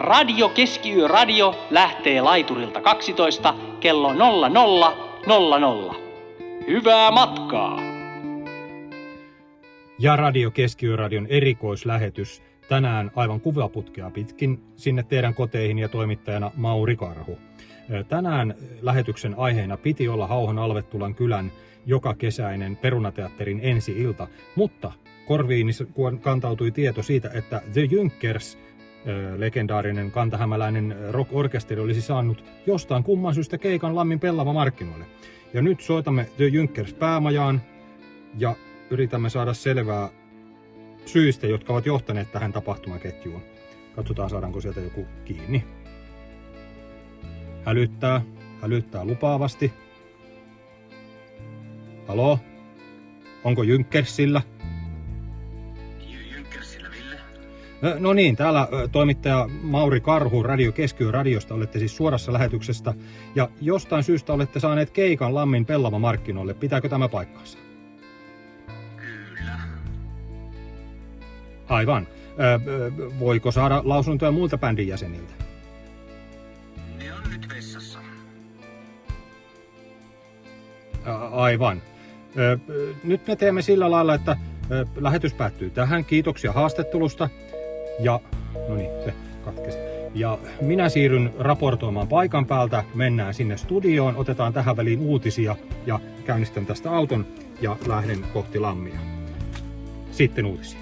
Radio Keskiyö-radio lähtee laiturilta 12 kello 00:00. Hyvää matkaa! Ja Radio Keskiyö-radion erikoislähetys tänään aivan kuvaputkea pitkin sinne teidän koteihin ja toimittajana Mauri Karhu. Tänään lähetyksen aiheena piti olla Hauhon Alvettulan kylän jokakesäinen Perunateatterin ensi-ilta, mutta korviini kantautui tieto siitä, että The Junkers, legendaarinen kantahämäläinen rock-orkesteri, olisi saanut jostain kumman syystä keikan Lammin Pellava markkinoille. Ja nyt soitamme The Junkers päämajaan ja yritämme saada selvää syistä, jotka ovat johtaneet tähän tapahtumaketjuun. Katsotaan, saadaanko sieltä joku kiinni. Hälyttää lupaavasti. Halo? Onko Junkersillä? Junkersillä, Ville? No niin, täällä toimittaja Mauri Karhu Radio Keskiyö-radiosta. Olette siis suorassa lähetyksestä. Ja jostain syystä olette saaneet keikan Lammin Pellava markkinoille. Pitääkö tämä paikkansa? Kyllä. Aivan. Voiko saada lausuntoja muilta bändin jäseniltä? Ne on nyt vessassa. Aivan. Nyt me teemme sillä lailla, että lähetys päättyy tähän. Kiitoksia haastattelusta. Ja, no niin, se katkesi. Ja minä siirryn raportoimaan paikan päältä. Mennään sinne studioon, otetaan tähän väliin uutisia ja käynnistän tästä auton ja lähden kohti Lammia. Sitten uutisia.